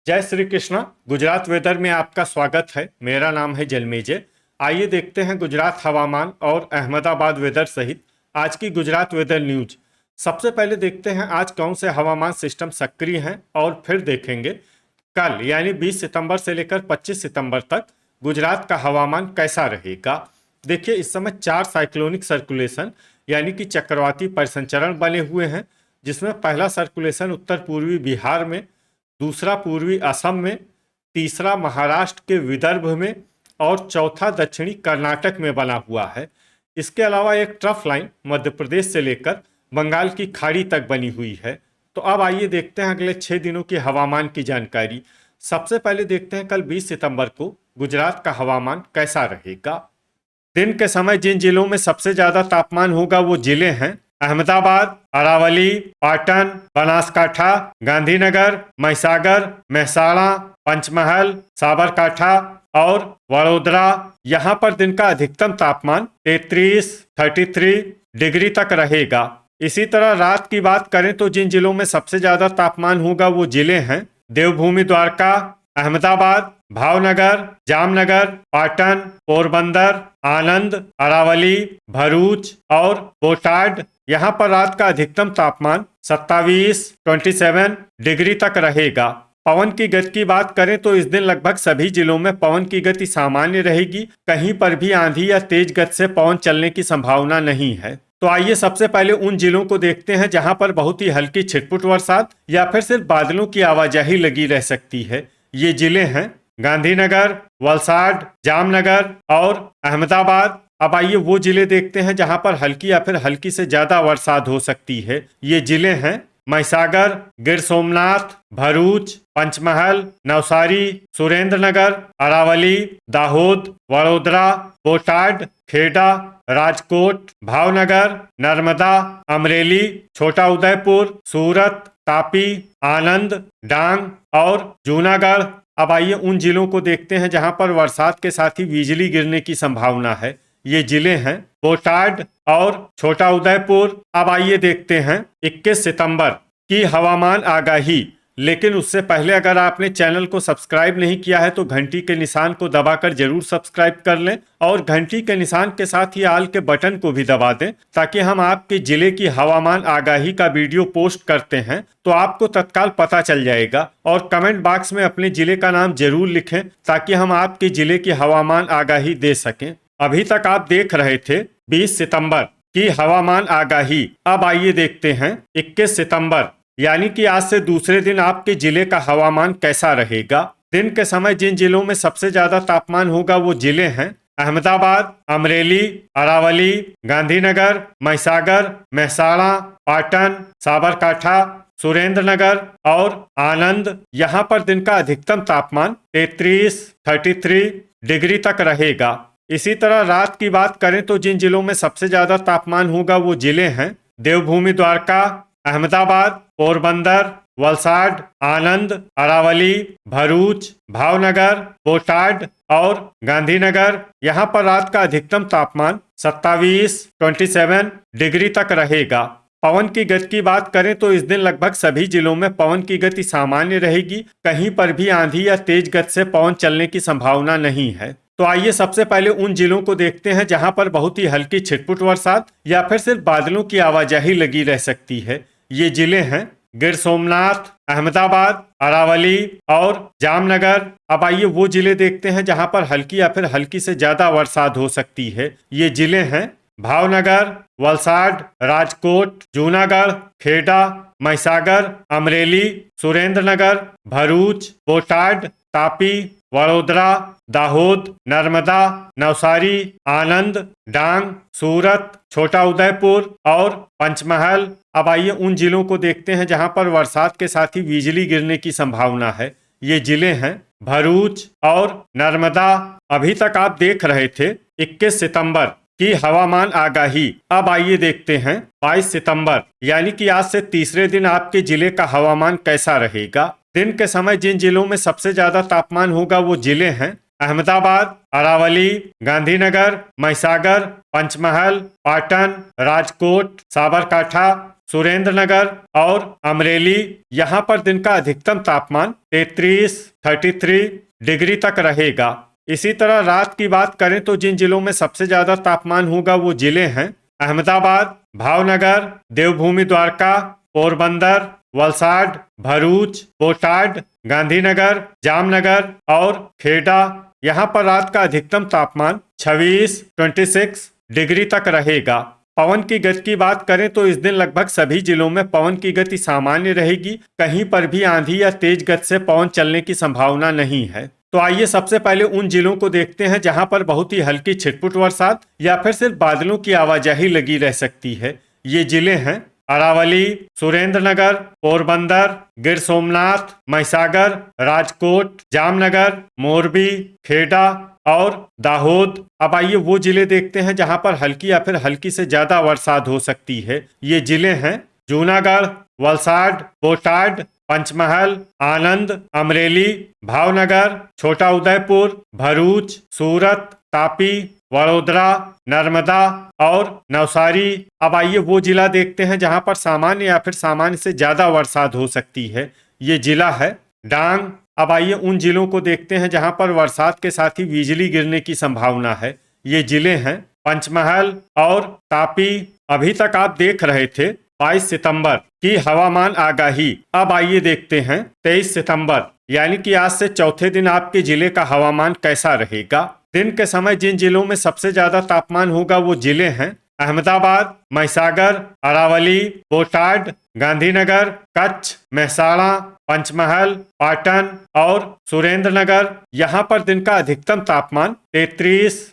जय श्री कृष्णा। गुजरात वेदर में आपका स्वागत है। मेरा नाम है जलमेजय। आइए देखते हैं गुजरात हवामान और अहमदाबाद वेदर सहित आज की गुजरात वेदर न्यूज। सबसे पहले देखते हैं आज कौन से हवामान सिस्टम सक्रिय हैं और फिर देखेंगे कल यानी 20 सितंबर से लेकर 25 सितंबर तक गुजरात का हवामान कैसा रहेगा। देखिए, इस समय 4 साइक्लोनिक सर्कुलेशन यानी कि चक्रवाती परिसंचरण बने हुए हैं, जिसमें पहला सर्कुलेशन उत्तर पूर्वी बिहार में, दूसरा पूर्वी असम में, तीसरा महाराष्ट्र के विदर्भ में और चौथा दक्षिणी कर्नाटक में बना हुआ है। इसके अलावा एक ट्रफ लाइन मध्य प्रदेश से लेकर बंगाल की खाड़ी तक बनी हुई है। तो अब आइए देखते हैं अगले 6 दिनों की हवामान की जानकारी। सबसे पहले देखते हैं कल 20 सितंबर को गुजरात का हवामान कैसा रहेगा। दिन के समय जिन जिलों में सबसे ज्यादा तापमान होगा वो जिले हैं अहमदाबाद, अरावली, पाटन, बनासकाठा, गांधीनगर, महिसागर, मेहसाणा, पंचमहल, साबरकाठा और वडोदरा। यहाँ पर दिन का अधिकतम तापमान 33 डिग्री तक रहेगा। इसी तरह रात की बात करें तो जिन जिलों में सबसे ज्यादा तापमान होगा वो जिले हैं देवभूमि द्वारका, अहमदाबाद, भावनगर, जामनगर, पाटन, पोरबंदर, आनंद, अरावली, भरूच और बोटाड। यहाँ पर रात का अधिकतम तापमान 27 डिग्री तक रहेगा। पवन की गति की बात करें तो इस दिन लगभग सभी जिलों में पवन की गति सामान्य रहेगी। कहीं पर भी आंधी या तेज गति से पवन चलने की संभावना नहीं है। तो आइए सबसे पहले उन जिलों को देखते हैं जहां पर बहुत ही हल्की छिटपुट बरसात या फिर सिर्फ बादलों की आवाजाही लगी रह सकती है। ये जिले हैं गांधीनगर, वलसाड, जामनगर और अहमदाबाद। अब आइए वो जिले देखते हैं जहां पर हल्की या फिर हल्की से ज्यादा बरसात हो सकती है। ये जिले हैं महिसागर, गिर सोमनाथ, भरूच, पंचमहल, नवसारी, सुरेंद्रनगर, अरावली, दाहोद, वडोदरा, बोटाड, खेड़ा, राजकोट, भावनगर, नर्मदा, अमरेली, छोटा उदयपुर, सूरत, तापी, आनंद, डांग और जूनागढ़। अब आइए उन जिलों को देखते हैं जहां पर बरसात के साथ ही बिजली गिरने की संभावना है। ये जिले हैं बोटाड और छोटा उदयपुर। अब आइए देखते हैं 21 सितंबर की हवामान आगाही। लेकिन उससे पहले अगर आपने चैनल को सब्सक्राइब नहीं किया है तो घंटी के निशान को दबाकर जरूर सब्सक्राइब कर लें और घंटी के निशान के साथ ही आल के बटन को भी दबा दें, ताकि हम आपके जिले की हवामान आगाही का वीडियो पोस्ट करते हैं तो आपको तत्काल पता चल जाएगा। और कमेंट बॉक्स में अपने जिले का नाम जरूर लिखें ताकि हम आपके जिले की हवामान आगाही दे सकें। अभी तक आप देख रहे थे 20 सितंबर की हवामान आगाही। अब आइए देखते हैं 21 सितंबर यानी कि आज से दूसरे दिन आपके जिले का हवामान कैसा रहेगा। दिन के समय जिन जिलों में सबसे ज्यादा तापमान होगा वो जिले हैं अहमदाबाद, अमरेली, अरावली, गांधीनगर, महिसागर, मेहसाणा, पाटन, साबरकाठा, सुरेंद्रनगर और आनंद। यहाँ पर दिन का अधिकतम तापमान 33 डिग्री तक रहेगा। इसी तरह रात की बात करें तो जिन जिलों में सबसे ज्यादा तापमान होगा वो जिले हैं देवभूमि द्वारका, अहमदाबाद, पोरबंदर, वलसाड, आनंद, अरावली, भरूच, भावनगर, बोटाड और गांधीनगर। यहाँ पर रात का अधिकतम तापमान 27 डिग्री तक रहेगा। पवन की गति की बात करें तो इस दिन लगभग सभी जिलों में पवन की गति सामान्य रहेगी। कहीं पर भी आंधी या तेज गति से पवन चलने की संभावना नहीं है। तो आइए सबसे पहले उन जिलों को देखते हैं जहां पर बहुत ही हल्की छिटपुट बरसात या फिर सिर्फ बादलों की आवाजाही लगी रह सकती है। ये जिले हैं गिर सोमनाथ, अहमदाबाद, अरावली और जामनगर। अब आइए वो जिले देखते हैं जहां पर हल्की या फिर हल्की से ज्यादा बरसात हो सकती है। ये जिले हैं भावनगर, वलसाड, राजकोट, जूनागढ़, खेड़ा, महिसागर, अमरेली, सुरेंद्रनगर, भरूच, बोटाड, तापी, वडोदरा, दाहोद, नर्मदा, नवसारी, आनंद, डांग, सूरत, छोटा उदयपुर और पंचमहल। अब आइए उन जिलों को देखते हैं जहां पर बरसात के साथ ही बिजली गिरने की संभावना है। ये जिले हैं भरूच और नर्मदा। अभी तक आप देख रहे थे 21 सितंबर की हवामान आगाही। अब आइए देखते हैं 22 सितंबर यानी कि आज से तीसरे दिन आपके जिले का हवामान कैसा रहेगा। दिन के समय जिन जिलों में सबसे ज्यादा तापमान होगा वो जिले हैं अहमदाबाद, अरावली, गांधीनगर, महिसागर, पंचमहल, पाटन, राजकोट, साबरकाठा, सुरेंद्रनगर और अमरेली, यहाँ पर दिन का अधिकतम तापमान 33 डिग्री तक रहेगा। इसी तरह रात की बात करें तो जिन जिलों में सबसे ज्यादा तापमान होगा वो जिले हैं अहमदाबाद, भावनगर, देवभूमि द्वारका, पोरबंदर, वलसाड, भरूच, बोटाड, गांधीनगर, जामनगर और खेड़ा। यहाँ पर रात का अधिकतम तापमान 26 डिग्री तक रहेगा। पवन की गति की बात करें तो इस दिन लगभग सभी जिलों में पवन की गति सामान्य रहेगी। कहीं पर भी आंधी या तेज गति से पवन चलने की संभावना नहीं है। तो आइए सबसे पहले उन जिलों को देखते हैं जहां पर बहुत ही हल्की छिटपुट बरसात या फिर सिर्फ बादलों की आवाजाही लगी रह सकती है। ये जिले हैं अरावली, सुरेंद्रनगर, पोरबंदर, गिर सोमनाथ, महिसागर, राजकोट, जामनगर, मोरबी, खेड़ा और दाहोद। अब आइए वो जिले देखते हैं जहां पर हल्की या फिर हल्की से ज्यादा बरसात हो सकती है। ये जिले हैं जूनागढ़, वलसाड, बोटाड, पंचमहल, आनंद, अमरेली, भावनगर, छोटा उदयपुर, भरूच, सूरत, तापी, वडोदरा, नर्मदा और नवसारी। अब आइए वो जिला देखते हैं जहां पर सामान्य या फिर सामान्य से ज्यादा बरसात हो सकती है। ये जिला है डांग। अब आइए उन जिलों को देखते हैं जहां पर बरसात के साथ ही बिजली गिरने की संभावना है। ये जिले हैं पंचमहल और तापी। अभी तक आप देख रहे थे 22 सितंबर की हवामान आगाही। अब आइए देखते हैं 23 सितंबर यानी कि आज से चौथे दिन आपके जिले का हवामान कैसा रहेगा। दिन के समय जिन जिलों में सबसे ज्यादा तापमान होगा वो जिले हैं अहमदाबाद, महिसागर, अरावली, बोटाड, गांधीनगर, कच्छ, मेहसाणा, पंचमहल, पाटन और सुरेंद्रनगर। यहाँ पर दिन का अधिकतम तापमान 33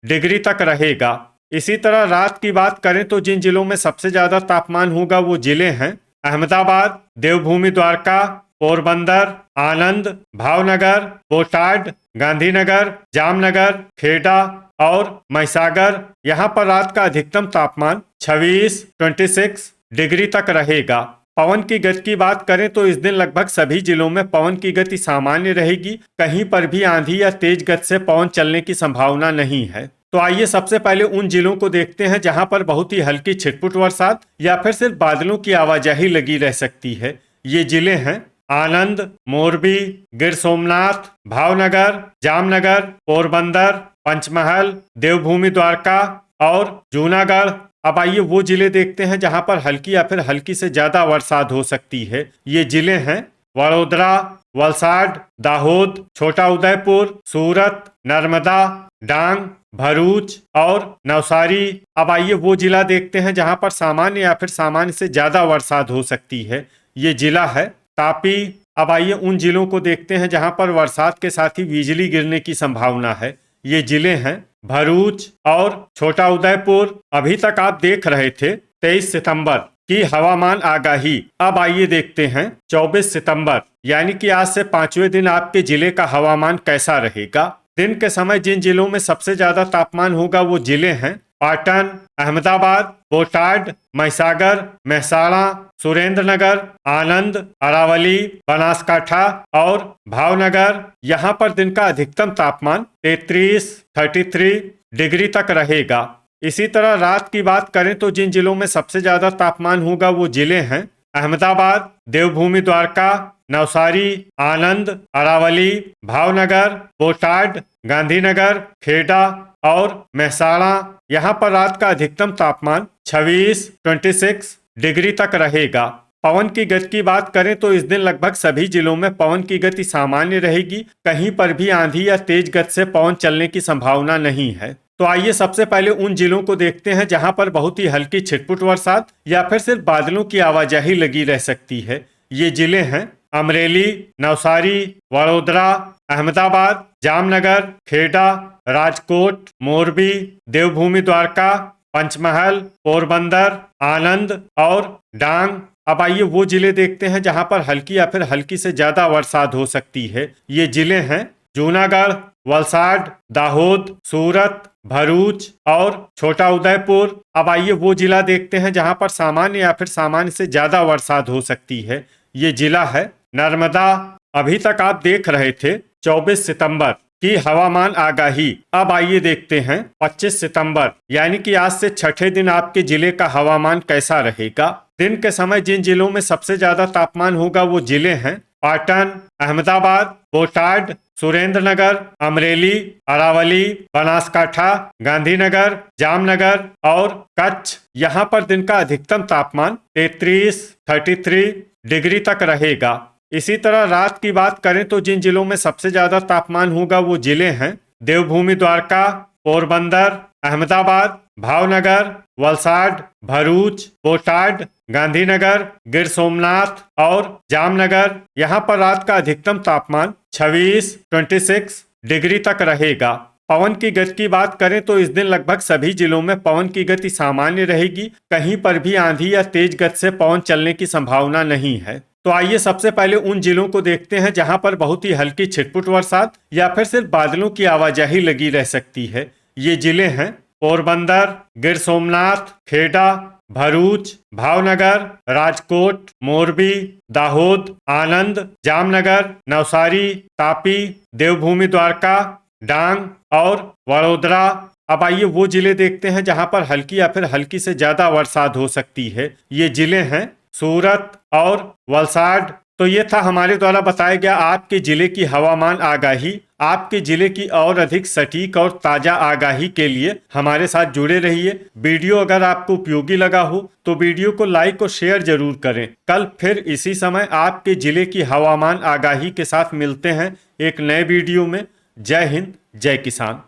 डिग्री तक रहेगा। इसी तरह रात की बात करें तो जिन जिलों में सबसे ज्यादा तापमान होगा वो जिले हैं अहमदाबाद, देवभूमि द्वारका, पोरबंदर, आनंद, भावनगर, बोटाड, गांधीनगर, जामनगर, खेड़ा और महिसागर। यहाँ पर रात का अधिकतम तापमान 26 डिग्री तक रहेगा। पवन की गति की बात करें तो इस दिन लगभग सभी जिलों में पवन की गति सामान्य रहेगी। कहीं पर भी आंधी या तेज गति से पवन चलने की संभावना नहीं है। तो आइए सबसे पहले उन जिलों को देखते हैं जहां पर बहुत ही हल्की छिटपुट बरसात या फिर सिर्फ बादलों की आवाजाही लगी रह सकती है। ये जिले हैं आनंद, मोरबी, गिर सोमनाथ, भावनगर, जामनगर, पोरबंदर, पंचमहल, देवभूमि द्वारका और जूनागढ़। अब आइए वो जिले देखते हैं जहां पर हल्की या फिर हल्की से ज्यादा बरसात हो सकती है। ये जिले हैं वडोदरा, वलसाड, दाहोद, छोटा उदयपुर, सूरत, नर्मदा, डांग, भरूच और नवसारी। अब आइए वो जिला देखते हैं जहां पर सामान्य या फिर सामान्य से ज्यादा बरसात हो सकती है। ये जिला है तापी। अब आइए उन जिलों को देखते हैं जहां पर बरसात के साथ ही बिजली गिरने की संभावना है। ये जिले हैं भरूच और छोटा उदयपुर। अभी तक आप देख रहे थे 23 सितंबर की हवामान आगाही। अब आइए देखते हैं 24 सितंबर यानी कि आज से 5वें दिन आपके जिले का हवामान कैसा रहेगा। दिन के समय जिन जिलों में सबसे ज्यादा तापमान होगा वो जिले हैं पाटन, अहमदाबाद, बोटाड, महिसागर, मेहसाणा, सुरेंद्रनगर, आनंद, अरावली, बनासकाठा और भावनगर। यहाँ पर दिन का अधिकतम तापमान 33 डिग्री तक रहेगा। इसी तरह रात की बात करें तो जिन जिलों में सबसे ज्यादा तापमान होगा वो जिले हैं अहमदाबाद, देवभूमि द्वारका, नवसारी, आनंद, अरावली, भावनगर, बोटाड, गांधीनगर, खेड़ा और मेहसाणा। यहाँ पर रात का अधिकतम तापमान 26 डिग्री तक रहेगा। पवन की गति की बात करें तो इस दिन लगभग सभी जिलों में पवन की गति सामान्य रहेगी। कहीं पर भी आंधी या तेज गति से पवन चलने की संभावना नहीं है। तो आइए सबसे पहले उन जिलों को देखते हैं जहां पर बहुत ही हल्की छिटपुट बरसात या फिर सिर्फ बादलों की आवाजाही लगी रह सकती है। ये जिले हैं अमरेली, नवसारी, वडोदरा, अहमदाबाद, जामनगर, खेड़ा, राजकोट, मोरबी, देवभूमि द्वारका, पंचमहल, पोरबंदर, आनंद और डांग। अब आइए वो जिले देखते हैं जहां पर हल्की या फिर हल्की से ज्यादा बरसात हो सकती है। ये जिले हैं जूनागढ़, वलसाड, दाहोद, सूरत, भरूच और छोटा उदयपुर। अब आइए वो जिला देखते हैं जहां पर सामान्य या फिर सामान्य से ज्यादा बरसात हो सकती है। ये जिला है नर्मदा। अभी तक आप देख रहे थे 24 सितंबर की हवामान आगाही। अब आइए देखते हैं 25 सितंबर यानी कि आज से छठे दिन आपके जिले का हवामान कैसा रहेगा। दिन के समय जिन जिलों में सबसे ज्यादा तापमान होगा वो जिले हैं पाटन, अहमदाबाद, बोटाड, सुरेंद्रनगर, अमरेली, अरावली, बनासकाठा, गांधीनगर, जामनगर और कच्छ। यहाँ पर दिन का अधिकतम तापमान 33 डिग्री तक रहेगा। इसी तरह रात की बात करें तो जिन जिलों में सबसे ज्यादा तापमान होगा वो जिले हैं देवभूमि द्वारका, पोरबंदर, अहमदाबाद, भावनगर, वलसाड, भरूच, बोटाड, गांधीनगर, गिर सोमनाथ और जामनगर। यहाँ पर रात का अधिकतम तापमान 26 डिग्री तक रहेगा। पवन की गति की बात करें तो इस दिन लगभग सभी जिलों में पवन की गति सामान्य रहेगी। कहीं पर भी आंधी या तेज गति से पवन चलने की संभावना नहीं है। तो आइए सबसे पहले उन जिलों को देखते हैं जहां पर बहुत ही हल्की छिटपुट बरसात या फिर सिर्फ बादलों की आवाजाही लगी रह सकती है। ये जिले हैं पोरबंदर, गिर सोमनाथ, खेड़ा, भरूच, भावनगर, राजकोट, मोरबी, दाहोद, आनंद, जामनगर, नवसारी, तापी, देवभूमि द्वारका, डांग और वडोदरा। अब आइए वो जिले देखते हैं जहां पर हल्की या फिर हल्की से ज्यादा बरसात हो सकती है। ये जिले हैं सूरत और वलसाड। तो ये था हमारे द्वारा बताया गया आपके जिले की हवामान आगाही। आपके जिले की और अधिक सटीक और ताजा आगाही के लिए हमारे साथ जुड़े रहिए। वीडियो अगर आपको उपयोगी लगा हो तो वीडियो को लाइक और शेयर जरूर करें। कल फिर इसी समय आपके जिले की हवामान आगाही के साथ मिलते हैं एक नए वीडियो में। जय हिंद, जय किसान।